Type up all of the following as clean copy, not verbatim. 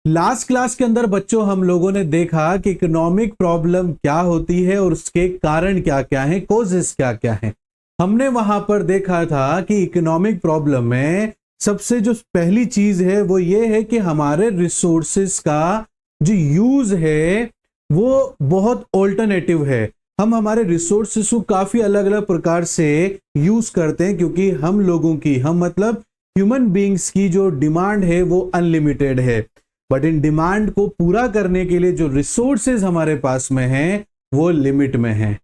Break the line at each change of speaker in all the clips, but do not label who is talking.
Last class के अंदर बच्चों हम लोगों ने देखा कि इकोनॉमिक प्रॉब्लम क्या होती है और उसके कारण क्या क्या हैं, कॉजेस क्या क्या हैं। हमने वहां पर देखा था कि इकोनॉमिक प्रॉब्लम में सबसे जो पहली चीज है वो ये है कि हमारे रिसोर्सेस का जो यूज है वो बहुत ऑल्टरनेटिव है। हम हमारे रिसोर्सेस को काफी अलग अलग प्रकार से यूज करते हैं क्योंकि हम लोगों की, हम मतलब ह्यूमन बीइंग्स की जो डिमांड है वो अनलिमिटेड है। बट इन डिमांड को पूरा करने के लिए जो रिसोर्सेज हमारे पास में हैं वो लिमिट में हैं।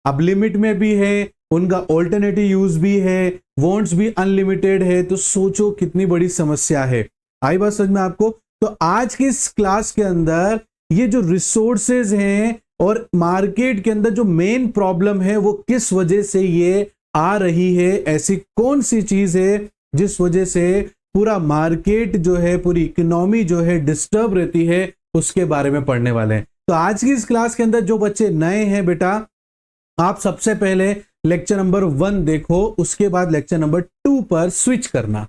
अब लिमिट में भी है, उनका ऑल्टरनेटिव यूज भी है, वांट्स भी अनलिमिटेड है, तो सोचो कितनी बड़ी समस्या है। आई बात समझ में आपको? तो आज की इस क्लास के अंदर ये जो रिसोर्सेज हैं और मार्केट के अंदर जो मेन प्रॉब्लम है वो किस वजह से ये आ रही है, ऐसी कौन सी चीज है जिस वजह से पूरा मार्केट जो है, पूरी इकोनॉमी जो है डिस्टर्ब रहती है, उसके बारे में पढ़ने वाले हैं। तो आज की इस क्लास के अंदर जो बच्चे नए हैं बेटा, आप सबसे पहले लेक्चर नंबर 1 देखो, उसके बाद लेक्चर नंबर 2 पर स्विच करना।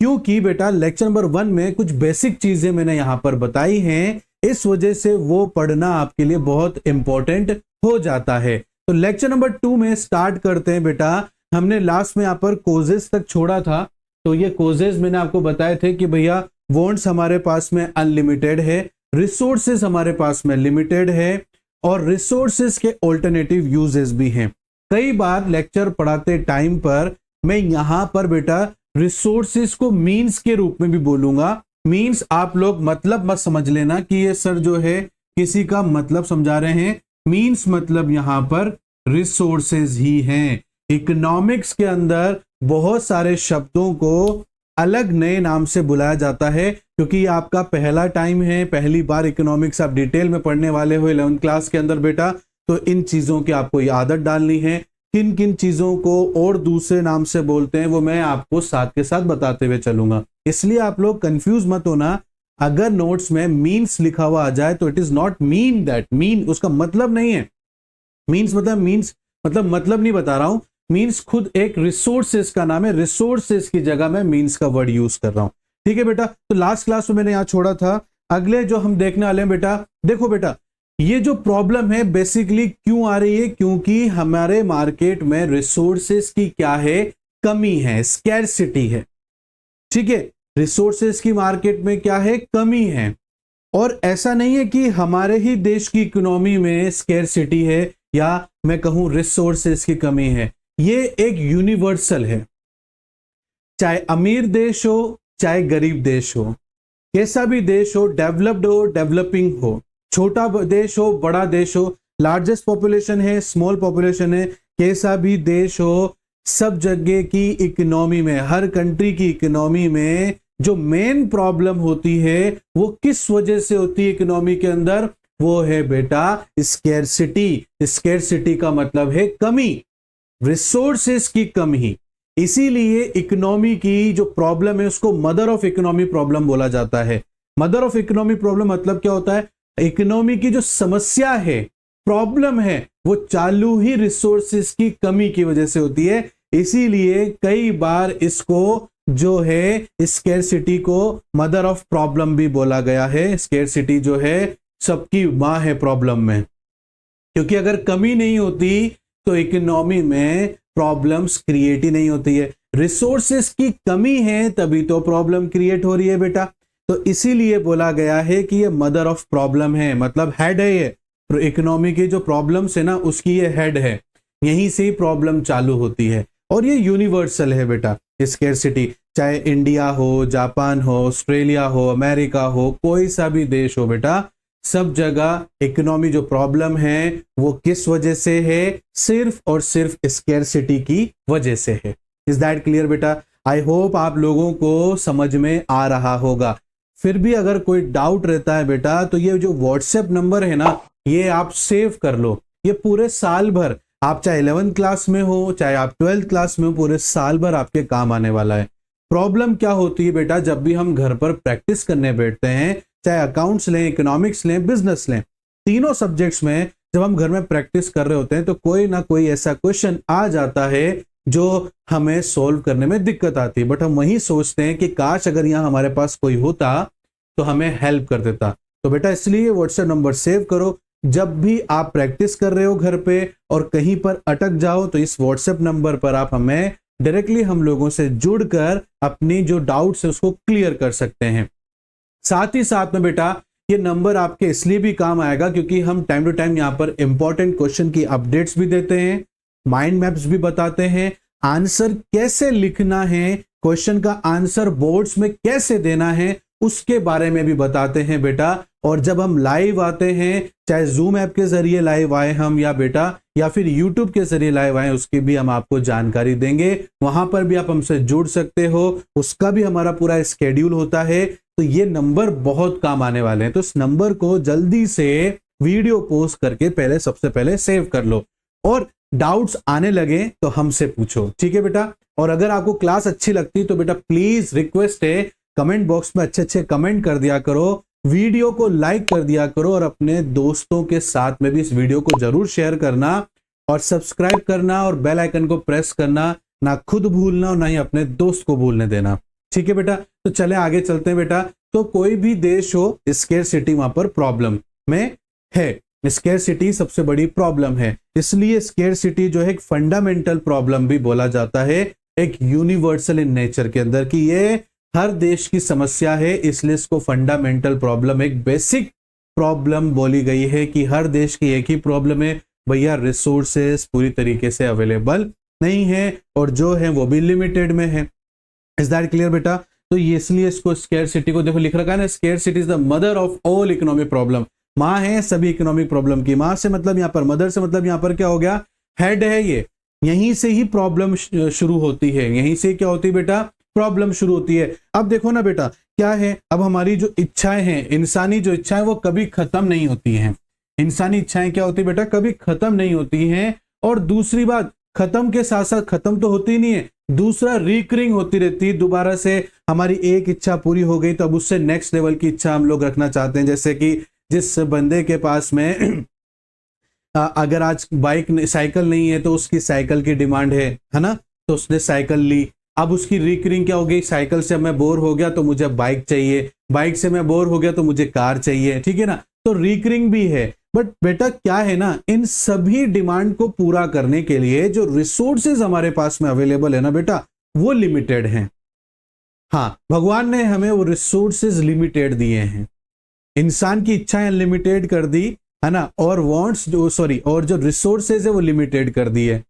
क्योंकि बेटा लेक्चर नंबर 1 में कुछ बेसिक चीजें मैंने यहां पर बताई हैं, इस वजह से वो पढ़ना आपके लिए बहुत इंपॉर्टेंट हो जाता है। तो लेक्चर नंबर 2 में स्टार्ट करते हैं बेटा। हमने लास्ट में यहां पर कोजेस तक छोड़ा था। तो ये कोजेस मैंने आपको बताए थे कि भैया वांट्स हमारे पास में अनलिमिटेड है, रिसोर्सेस हमारे पास में लिमिटेड है और रिसोर्सेस के ऑल्टरनेटिव यूजेस भी हैं। कई बार लेक्चर पढ़ाते टाइम पर मैं यहां पर बेटा रिसोर्सेस को मींस के रूप में भी बोलूंगा। मींस आप लोग मतलब मत समझ लेना कि ये सर जो है किसी का मतलब समझा रहे हैं। मींस मतलब यहां पर रिसोर्सेज ही हैं। इकोनॉमिक्स के अंदर बहुत सारे शब्दों को अलग नए नाम से बुलाया जाता है क्योंकि ये आपका पहला टाइम है, पहली बार इकोनॉमिक्स आप डिटेल में पढ़ने वाले हो 11th क्लास के अंदर बेटा। तो इन चीजों की आपको आदत डालनी है। किन किन चीजों को और दूसरे नाम से बोलते हैं वो मैं आपको साथ के साथ बताते हुए चलूंगा, इसलिए आप लोग कंफ्यूज मत होना। अगर नोट्स में मीन्स लिखा हुआ आ जाए तो it is not mean that, mean उसका मतलब नहीं है। मीन्स मतलब नहीं बता रहा हूं। मीन्स खुद एक रिसोर्सेस का नाम है, रिसोर्सेस की जगह मैं मीन्स का वर्ड यूज कर रहा हूं। ठीक है बेटा। तो लास्ट क्लास में मैंने यहां छोड़ा था। अगले जो हम देखने वाले हैं बेटा, देखो बेटा ये जो प्रॉब्लम है बेसिकली क्यों आ रही है, क्योंकि हमारे मार्केट में रिसोर्सेस की क्या है, कमी है, स्कैरसिटी है। ठीक है, रिसोर्सेस की मार्केट में क्या है, कमी है। और ऐसा नहीं है कि हमारे ही देश की इकोनॉमी में स्कैरसिटी है या मैं कहूं रिसोर्सेस की कमी है। ये एक यूनिवर्सल है, चाहे अमीर देश हो चाहे गरीब देश हो, कैसा भी देश हो, डेवलप्ड हो डेवलपिंग हो, छोटा देश हो बड़ा देश हो, लार्जेस्ट पॉपुलेशन है स्मॉल पॉपुलेशन है, कैसा भी देश हो, सब जगह की इकोनॉमी में, हर कंट्री की इकोनॉमी में जो मेन प्रॉब्लम होती है वो किस वजह से होती है इकोनॉमी के अंदर, वो है बेटा स्कैरसिटी। स्कैरसिटी का मतलब है कमी, रिसोर्सेस की कमी। इसीलिए इकोनॉमी की जो प्रॉब्लम है उसको मदर ऑफ इकोनॉमी प्रॉब्लम बोला जाता है। मदर ऑफ इकोनॉमी प्रॉब्लम मतलब क्या होता है, इकोनॉमी की जो समस्या है, प्रॉब्लम है, वो चालू ही रिसोर्सेस की कमी की वजह से होती है। इसीलिए कई बार इसको जो है स्कैरसिटी को मदर ऑफ प्रॉब्लम भी बोला गया है। स्कैरसिटी जो है सबकी मां है प्रॉब्लम में, क्योंकि अगर कमी नहीं होती तो इकोनॉमी में प्रॉब्लम्स क्रिएट ही नहीं होती है। रिसोर्सेस की कमी है तभी तो प्रॉब्लम क्रिएट हो रही है बेटा। तो इसीलिए बोला गया है कि ये मदर ऑफ प्रॉब्लम है, मतलब हेड है ये। तो इकोनॉमी की जो प्रॉब्लम्स है ना उसकी ये हेड है, यहीं से ही प्रॉब्लम चालू होती है। और ये यूनिवर्सल है बेटा स्कैरसिटी, चाहे इंडिया हो, जापान हो, ऑस्ट्रेलिया हो, अमेरिका हो, कोई सा भी देश हो बेटा, सब जगह इकोनॉमी जो प्रॉब्लम है वो किस वजह से है, सिर्फ और सिर्फ स्कैरसिटी की वजह से है। इज दैट क्लियर बेटा? आई होप आप लोगों को समझ में आ रहा होगा। फिर भी अगर कोई डाउट रहता है बेटा तो ये जो व्हाट्सएप नंबर है ना, ये आप सेव कर लो। ये पूरे साल भर, आप चाहे 11th क्लास में हो चाहे आप 12th क्लास में हो, पूरे साल भर आपके काम आने वाला है। प्रॉब्लम क्या होती है बेटा, जब भी हम घर पर प्रैक्टिस करने बैठते हैं, चाहे अकाउंट्स लें, इकोनॉमिक्स लें, बिजनेस लें, तीनों सब्जेक्ट्स में जब हम घर में प्रैक्टिस कर रहे होते हैं तो कोई ना कोई ऐसा क्वेश्चन आ जाता है जो हमें सॉल्व करने में दिक्कत आती है। बट हम वही सोचते हैं कि काश अगर यहाँ हमारे पास कोई होता तो हमें हेल्प कर देता। तो बेटा इसलिए व्हाट्सएप नंबर सेव करो, जब भी आप प्रैक्टिस कर रहे हो घर पे और कहीं पर अटक जाओ तो इस व्हाट्सएप नंबर पर आप हमें डायरेक्टली हम लोगों से जुड़कर अपनी जो डाउट्स है उसको क्लियर कर सकते हैं। साथ ही साथ में बेटा ये नंबर आपके इसलिए भी काम आएगा क्योंकि हम टाइम टू टाइम यहाँ पर इंपॉर्टेंट क्वेश्चन की अपडेट्स भी देते हैं, माइंड मैप्स भी बताते हैं, आंसर कैसे लिखना है, क्वेश्चन का आंसर बोर्ड्स में कैसे देना है उसके बारे में भी बताते हैं बेटा। और जब हम लाइव आते हैं, चाहे जूम ऐप के जरिए लाइव आए हम या बेटा या फिर यूट्यूब के जरिए लाइव आए, उसकी भी हम आपको जानकारी देंगे। वहां पर भी आप हमसे जुड़ सकते हो, उसका भी हमारा पूरा स्केड्यूल होता है। तो ये नंबर बहुत काम आने वाले हैं, तो इस नंबर को जल्दी से वीडियो पोस्ट करके पहले सबसे पहले सेव कर लो और डाउट्स आने लगे तो हमसे पूछो, ठीक है बेटा। और अगर आपको क्लास अच्छी लगती तो बेटा प्लीज रिक्वेस्ट है, कमेंट बॉक्स में अच्छे अच्छे कमेंट कर दिया करो, वीडियो को लाइक कर दिया करो और अपने दोस्तों के साथ में भी इस वीडियो को जरूर शेयर करना और सब्सक्राइब करना और बेल आइकन को प्रेस करना, ना खुद भूलना और ना ही अपने दोस्त को भूलने देना, ठीक है बेटा। तो चले आगे चलते हैं बेटा। तो कोई भी देश हो, स्केर्सिटी वहां पर प्रॉब्लम में है, स्केर्सिटी सबसे बड़ी प्रॉब्लम है, इसलिए स्केर्सिटी जो है एक फंडामेंटल प्रॉब्लम भी बोला जाता है, एक यूनिवर्सल इन नेचर के अंदर कि ये हर देश की समस्या है, इसलिए इसको फंडामेंटल प्रॉब्लम, एक बेसिक प्रॉब्लम बोली गई है कि हर देश की एक ही प्रॉब्लम है, भैया रिसोर्सेस पूरी तरीके से अवेलेबल नहीं है और जो है वो भी लिमिटेड में है। इज दैट क्लियर बेटा? तो ये इसलिए इसको स्केर्सिटी को देखो लिख रखा है ना, scarcity is the mother of all economic problem, माँ है सभी इकोनॉमिक प्रॉब्लम की। माँ से मतलब यहाँ पर, मदर से मतलब यहाँ पर क्या हो गया, हेड है ये, यहीं से ही प्रॉब्लम शुरू होती है, यहीं से क्या होती है बेटा, प्रॉब्लम शुरू होती है। अब देखो ना बेटा क्या है, अब हमारी जो इच्छाएं हैं, इंसानी जो इच्छाएं वो कभी खत्म नहीं होती हैं, इंसानी इच्छाएं क्या होती है बेटा, कभी खत्म नहीं होती हैं। और दूसरी बात, खत्म के साथ साथ खत्म तो होती नहीं है, दूसरा रिकरिंग होती रहती है, दोबारा से हमारी एक इच्छा पूरी हो गई तो अब उससे नेक्स्ट लेवल की इच्छा हम लोग रखना चाहते हैं। जैसे कि जिस बंदे के पास में अगर आज बाइक साइकिल नहीं है तो उसकी साइकिल की डिमांड है ना, तो उसने साइकिल ली, अब उसकी रिकरिंग क्या हो गई, साइकिल से मैं बोर हो गया तो मुझे बाइक चाहिए, बाइक से मैं बोर हो गया तो मुझे कार चाहिए, ठीक है ना, तो रिकरिंग भी है। बट बेटा क्या है ना, इन सभी डिमांड को पूरा करने के लिए जो रिसोर्सेज हमारे पास में अवेलेबल है ना बेटा, वो लिमिटेड हैं। हाँ, भगवान ने हमें वो रिसोर्सेज लिमिटेड दिए हैं, इंसान की इच्छाएं अनलिमिटेड कर दी है ना, और वांट्स जो और जो रिसोर्सेज है वो लिमिटेड कर दी है।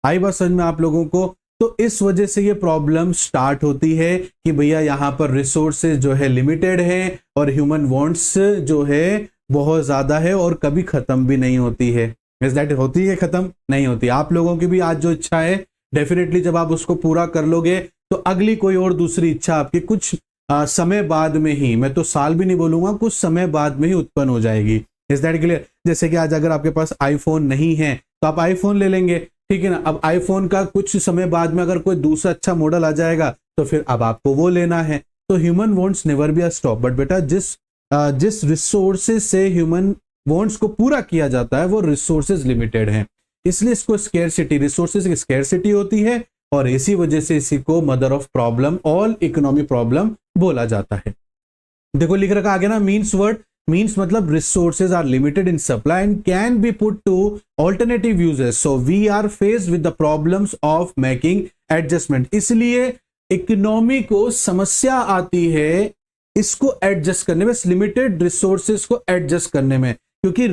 आई बात समझ में आप लोगों को? तो इस वजह से ये प्रॉब्लम स्टार्ट होती है कि भैया यहाँ पर रिसोर्सेज जो है लिमिटेड है और ह्यूमन वांट्स जो है बहुत ज्यादा है और कभी खत्म भी नहीं होती है। इज दैट, होती है खत्म नहीं होती। आप लोगों की भी आज जो इच्छा है डेफिनेटली जब आप उसको पूरा कर लोगे तो अगली कोई और दूसरी इच्छा आपकी कुछ समय बाद में ही, मैं तो साल भी नहीं बोलूंगा, कुछ समय बाद में ही उत्पन्न हो जाएगी। Is that clear? जैसे कि आज अगर आपके पास आईफोन नहीं है तो आप आईफोन ले लेंगे, ठीक है ना, अब आईफोन का कुछ समय बाद में अगर कोई दूसरा अच्छा मॉडल आ जाएगा तो फिर अब आपको वो लेना है। तो human wants never be a stop, but बेटा जिस रिसोर्सेज से ह्यूमन वांट्स को पूरा किया जाता है वो रिसोर्सेज लिमिटेड हैं, इसलिए इसको स्केर्सिटी, रिसोर्सेज की स्केर्सिटी होती है और इसी वजह से इसी को mother of problem, all economic problem बोला जाता है। देखो लिख रखा आगे ना, मीन्स वर्ड, मीन्स मतलब resources are limited in supply and can be put to alternative uses, so we are faced with the problems of making adjustment. इसलिए इकोनॉमी को समस्या आती है इसको एडजस्ट करने में, लिमिटेड रिसोर्सेज को एडजस्ट करने में, क्योंकि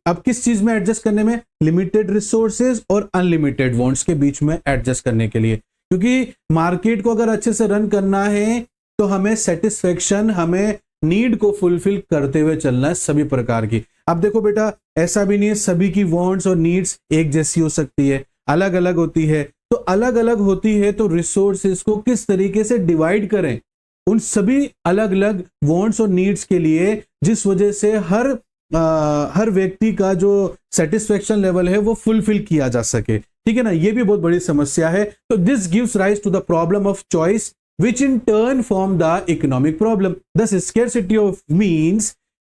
अब किस चीज में एडजस्ट करने में, लिमिटेड रिसोर्सेज और अनलिमिटेड वांट्स के बीच में एडजस्ट करने के लिए। क्योंकि मार्केट को अगर अच्छे से रन करना है तो हमें सेटिस्फेक्शन, हमें नीड को फुलफिल करते हुए चलना है सभी प्रकार की। अब देखो बेटा ऐसा भी नहीं है सभी की वांट्स और नीड्स एक जैसी हो सकती है, अलग अलग होती है। तो अलग अलग होती है तो रिसोर्सेज को किस तरीके से डिवाइड करें उन सभी अलग अलग वांट्स और नीड्स के लिए, जिस वजह से हर व्यक्ति का जो सेटिस्फेक्शन लेवल है वो फुलफिल किया जा सके, ठीक है ना, ये भी बहुत बड़ी समस्या है। तो this gives rise to the problem of choice which in turn form the economic problem. Thus, scarcity of means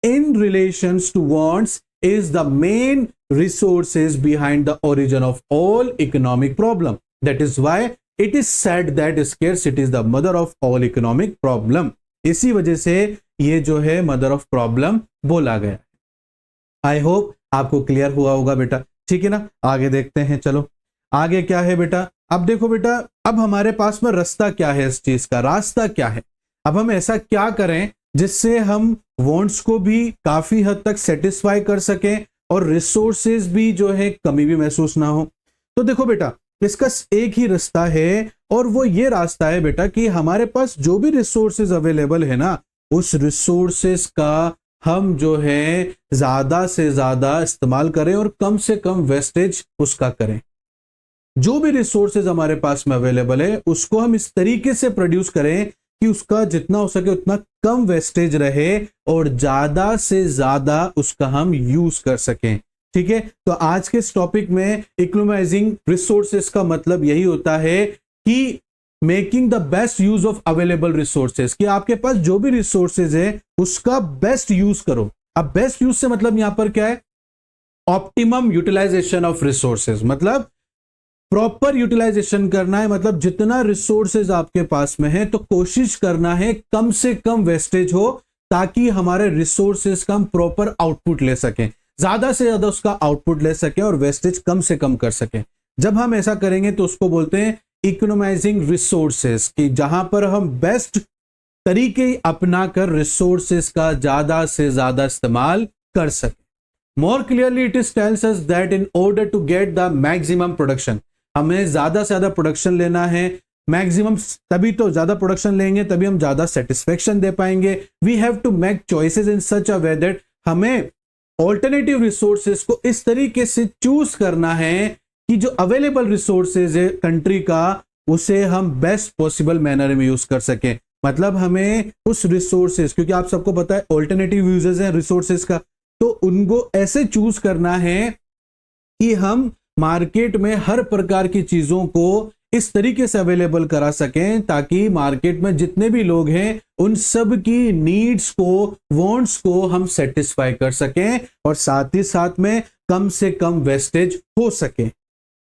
in relations to wants is the main resources behind the origin of all economic problem. That is why it is said that scarcity is the mother of all economic problem. इसी वजह से ये जो है mother of problem बोला गया। I hope आपको clear हुआ होगा बेटा, ठीक है ना। आगे देखते हैं, चलो आगे क्या है बेटा। अब देखो बेटा, अब हमारे पास में रास्ता क्या है, इस चीज का रास्ता क्या है। अब हम ऐसा क्या करें जिससे हम वांट्स को भी काफी हद तक सेटिस्फाई कर सकें और रिसोर्सेज भी जो है कमी भी महसूस ना हो। तो देखो बेटा, इसका एक ही रास्ता है और वो ये रास्ता है बेटा कि हमारे पास जो भी रिसोर्सेज अवेलेबल है ना, उस रिसोर्सेज का हम जो है ज्यादा से ज्यादा इस्तेमाल करें और कम से कम वेस्टेज उसका करें। जो भी रिसोर्सेज हमारे पास में अवेलेबल है उसको हम इस तरीके से प्रोड्यूस करें कि उसका जितना हो सके उतना कम वेस्टेज रहे और ज्यादा से ज्यादा उसका हम यूज कर सकें, ठीक है। तो आज के इस टॉपिक में इकोनोमाइजिंग रिसोर्सेज का मतलब यही होता है कि making the best use of available resources, कि आपके पास जो भी रिसोर्सेज है उसका बेस्ट यूज करो। अब बेस्ट यूज से मतलब यहां पर क्या है, ऑप्टिमम यूटिलाइजेशन ऑफ रिसोर्सेज, मतलब प्रॉपर यूटिलाइजेशन करना है। मतलब जितना रिसोर्सेज आपके पास में है तो कोशिश करना है कम से कम वेस्टेज हो, ताकि हमारे रिसोर्सेज का हम प्रॉपर आउटपुट ले सकें, ज्यादा से ज्यादा उसका आउटपुट ले सकें और वेस्टेज कम से कम कर सकें। जब हम ऐसा करेंगे तो उसको बोलते हैं इकोनोमाइजिंग रिसोर्सेज, कि जहां पर हम बेस्ट तरीके अपनाकर रिसोर्सेज का ज्यादा से ज्यादा इस्तेमाल कर सकें। More clearly it is tells us that in order to get the maximum production, हमें ज्यादा से ज्यादा प्रोडक्शन लेना है, मैक्सिमम, तभी तो ज्यादा प्रोडक्शन लेंगे तभी हम ज्यादा सेटिस्फेक्शन दे पाएंगे। We have to make choices in such a way that, हमें ऑल्टरनेटिव रिसोर्सेज को इस तरीके से चूज करना है कि जो अवेलेबल रिसोर्सेज है कंट्री का उसे हम बेस्ट पॉसिबल मैनर में यूज कर सकें। मतलब हमें उस रिसोर्सेज, क्योंकि आप सबको पता है ऑल्टरनेटिव यूजेस है रिसोर्सेज का, तो उनको ऐसे चूज करना है कि हम मार्केट में हर प्रकार की चीजों को इस तरीके से अवेलेबल करा सकें ताकि मार्केट में जितने भी लोग हैं उन सब की नीड्स को, वांट्स को हम सेटिस्फाई कर सकें और साथ ही साथ में कम से कम वेस्टेज हो सके।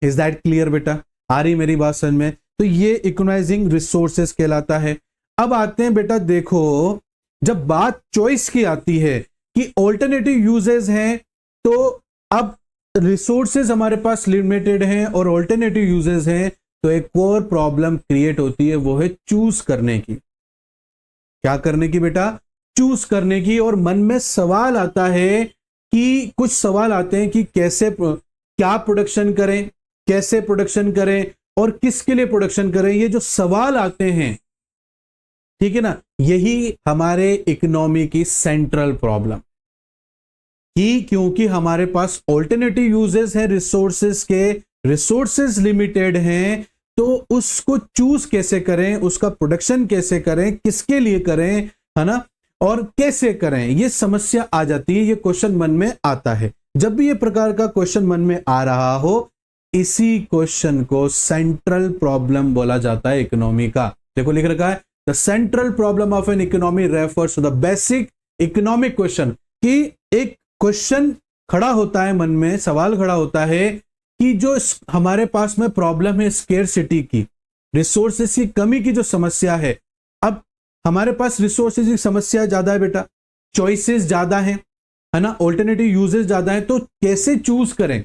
इज दैट क्लियर बेटा, आ रही मेरी बात समझ में। तो ये इकोनोमाइजिंग रिसोर्सेज कहलाता है। अब आते हैं बेटा, देखो जब बात चॉइस की आती है कि ऑल्टरनेटिव यूजेस हैं, तो अब रिसोर्सेज हमारे पास लिमिटेड हैं और ऑल्टरनेटिव यूजेस हैं, तो एक और प्रॉब्लम क्रिएट होती है, वो है चूज करने की। क्या करने की बेटा, चूज करने की। और मन में सवाल आता है कि कुछ सवाल आते हैं कि कैसे, क्या प्रोडक्शन करें, कैसे प्रोडक्शन करें और किसके लिए प्रोडक्शन करें। ये जो सवाल आते हैं, ठीक है ना, यही हमारे इकोनॉमी की सेंट्रल प्रॉब्लम, कि क्योंकि हमारे पास ऑल्टरनेटिव यूजेस है रिसोर्सेज के, रिसोर्सेज लिमिटेड हैं, तो उसको चूज कैसे करें, उसका प्रोडक्शन कैसे करें, किसके लिए करें, है ना, और कैसे करें, ये समस्या आ जाती है। ये क्वेश्चन मन में आता है। जब भी ये प्रकार का क्वेश्चन मन में आ रहा हो, इसी क्वेश्चन को सेंट्रल प्रॉब्लम बोला जाता है इकोनॉमी का। देखो लिख रखा है, the central problem of an economy refers to the basic economic question, कि एक क्वेश्चन खड़ा होता है मन में, सवाल खड़ा होता है कि जो हमारे पास में प्रॉब्लम है स्केर्सिटी की, रिसोर्सेज की कमी की जो समस्या है। अब हमारे पास रिसोर्सेज की समस्या ज्यादा है बेटा, चॉइसेस ज्यादा है ना, ऑल्टरनेटिव यूजेस ज्यादा है, तो कैसे चूज करें,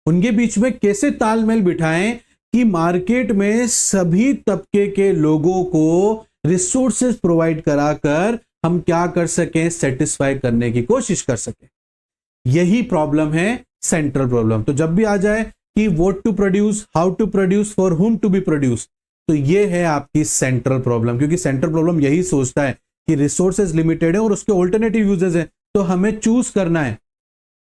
उनके बीच में कैसे तालमेल बिठाएं कि मार्केट में सभी तबके के लोगों को रिसोर्सेज प्रोवाइड कराकर हम क्या कर सकें, सेटिस्फाई करने की कोशिश कर सकें। यही प्रॉब्लम है सेंट्रल प्रॉब्लम। तो जब भी आ जाए कि what to produce, how to produce, for whom to be produce, तो ये है आपकी सेंट्रल प्रॉब्लम। क्योंकि सेंट्रल प्रॉब्लम यही सोचता है कि रिसोर्सेज लिमिटेड है और उसके ऑल्टरनेटिव यूजेस है, तो हमें चूज करना है।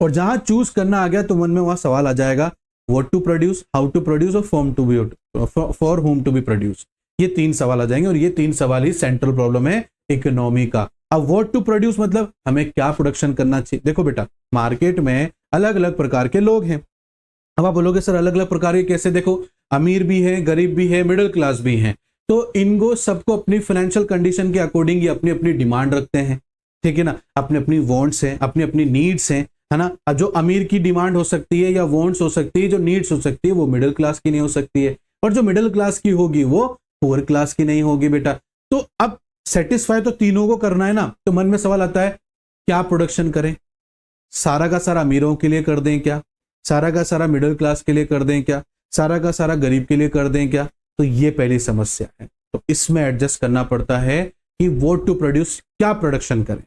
और जहां चूज करना आ गया तो मन में वहां सवाल आ जाएगा, what to produce, how to produce और for whom to be produce. ये तीन सवाल आ जाएंगे और ये तीन सवाल ही सेंट्रल प्रॉब्लम है इकोनॉमी का। अब व्हाट टू प्रोड्यूस मतलब हमें क्या प्रोडक्शन करना चाहिए। देखो बेटा, मार्केट में अलग अलग प्रकार के लोग हैं। अब आप बोलोगे सर अलग अलग प्रकार के कैसे, देखो अमीर भी है, गरीब भी है, मिडिल क्लास भी है, तो इनको सबको अपनी फाइनेंशियल कंडीशन के अकॉर्डिंग ये अपनी अपनी डिमांड रखते हैं, ठीक है ना, अपनी अपनी वांट्स हैं, अपनी अपनी नीड्स हैं, है ना। अब जो अमीर की डिमांड हो सकती है या वांट्स हो सकती है, जो नीड्स हो सकती है, वो मिडिल क्लास की नहीं हो सकती है, और जो मिडिल क्लास की होगी वो पुअर क्लास की नहीं होगी बेटा। तो अब सेटिस्फाई तो तीनों को करना है ना। तो मन में सवाल आता है क्या प्रोडक्शन करें, सारा का सारा अमीरों के लिए कर दें क्या, सारा का सारा मिडिल क्लास के लिए कर दें क्या, सारा का सारा गरीब के लिए कर दें क्या। तो ये पहली समस्या है। तो इसमें एडजस्ट करना पड़ता है कि व्हाट टू प्रोड्यूस, क्या प्रोडक्शन करें,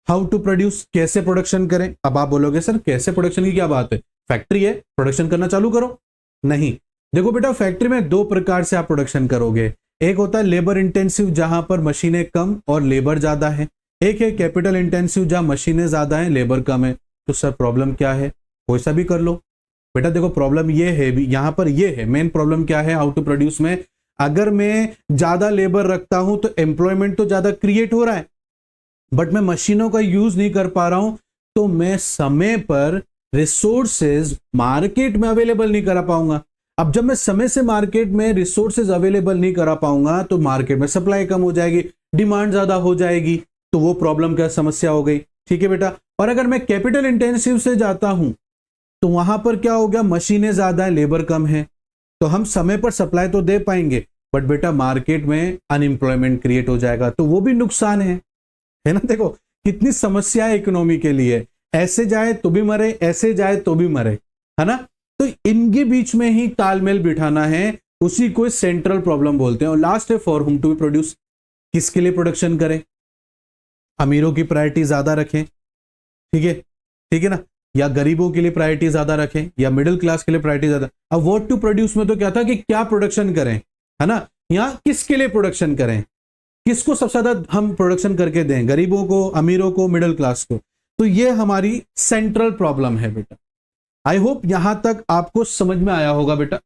हाउ टू प्रोड्यूस, कैसे प्रोडक्शन करें। अब आप बोलोगे सर कैसे प्रोडक्शन की क्या बात है, फैक्ट्री है प्रोडक्शन करना चालू करो। नहीं, देखो बेटा फैक्ट्री में दो प्रकार से आप प्रोडक्शन करोगे। एक होता है लेबर इंटेंसिव जहां पर मशीनें कम और लेबर ज्यादा है, एक है कैपिटल इंटेंसिव जहां मशीनें ज्यादा है लेबर कम है। तो सर प्रॉब्लम क्या है, कोई सा भी कर लो। बेटा देखो प्रॉब्लम ये है, यहां पर ये है मेन प्रॉब्लम क्या है हाउ टू प्रोड्यूस में। अगर मैं ज्यादा लेबर रखता हूं तो एम्प्लॉयमेंट तो ज्यादा क्रिएट हो रहा है, बट मैं मशीनों का यूज नहीं कर पा रहा हूं, तो मैं समय पर रिसोर्सेज मार्केट में अवेलेबल नहीं करा पाऊंगा। अब जब मैं समय से मार्केट में रिसोर्सेज अवेलेबल नहीं करा पाऊंगा तो मार्केट में सप्लाई कम हो जाएगी, डिमांड ज्यादा हो जाएगी, तो वो प्रॉब्लम क्या समस्या हो गई। ठीक है बेटा। और अगर मैं कैपिटल इंटेंसिव से जाता हूं तो वहां पर क्या हो गया, मशीनें ज्यादा है लेबर कम है, तो हम समय पर सप्लाई तो दे पाएंगे बट बेटा मार्केट में अनएम्प्लॉयमेंट क्रिएट हो जाएगा, तो वो भी नुकसान है ना। देखो कितनी समस्या है इकोनॉमी के लिए, ऐसे जाए तो भी मरे, ऐसे जाए तो भी मरे, है ना। तो इनके बीच में ही तालमेल बिठाना है, उसी को सेंट्रल प्रॉब्लम बोलते हैं। और लास्ट है फॉर हुम टू प्रोड्यूस, किसके लिए प्रोडक्शन करें, अमीरों की प्रायोरिटी ज्यादा रखें, ठीक है ना, या गरीबों के लिए प्रायोरिटी ज्यादा रखें, या मिडिल क्लास के लिए प्रायोरिटी ज्यादा। अब व्हाट टू प्रोड्यूस में तो क्या था कि क्या प्रोडक्शन करें, है ना, या किसके लिए प्रोडक्शन करें, किसको सबसे ज्यादा हम प्रोडक्शन करके दें, गरीबों को, अमीरों को, मिडिल क्लास को। तो ये हमारी सेंट्रल प्रॉब्लम है बेटा। आई होप यहां तक आपको समझ में आया होगा बेटा।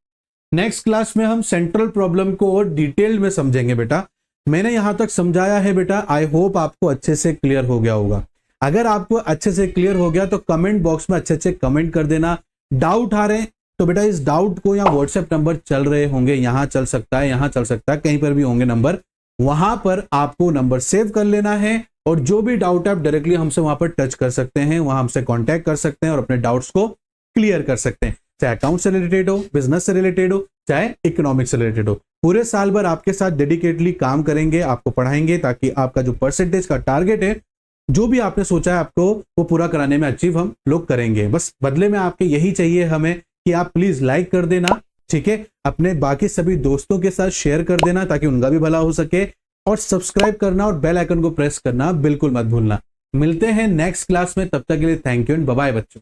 नेक्स्ट क्लास में हम सेंट्रल प्रॉब्लम को और डिटेल में समझेंगे बेटा। मैंने यहां तक समझाया है बेटा, आई होप आपको अच्छे से क्लियर हो गया होगा। अगर आपको अच्छे से क्लियर हो गया तो कमेंट बॉक्स में अच्छे अच्छे कमेंट कर देना। डाउट आ रहे हैं तो बेटा इस डाउट को, या व्हाट्सएप नंबर चल रहे होंगे, यहां चल सकता है, यहां चल सकता है, कहीं पर भी होंगे नंबर, वहां पर आपको नंबर सेव कर लेना है। और जो भी डाउट आप डायरेक्टली हमसे वहां पर टच कर सकते हैं, वहां हमसे कांटेक्ट कर सकते हैं और अपने डाउट्स को क्लियर कर सकते हैं, चाहे अकाउंट से रिलेटेड हो, बिजनेस से रिलेटेड हो, चाहे इकोनॉमिक्स से रिलेटेड हो। पूरे साल भर आपके साथ डेडिकेटली काम करेंगे, आपको पढ़ाएंगे, ताकि आपका जो परसेंटेज का टारगेट है, जो भी आपने सोचा है आपको, वो पूरा कराने में अचीव हम लोग करेंगे। बस बदले में आपके यही चाहिए हमें कि आप प्लीज लाइक कर देना, ठीक है, अपने बाकी सभी दोस्तों के साथ शेयर कर देना ताकि उनका भी भला हो सके, और सब्सक्राइब करना और बेल आइकन को प्रेस करना बिल्कुल मत भूलना। मिलते हैं नेक्स्ट क्लास में, तब तक के लिए thank you and bye bye बच्चों।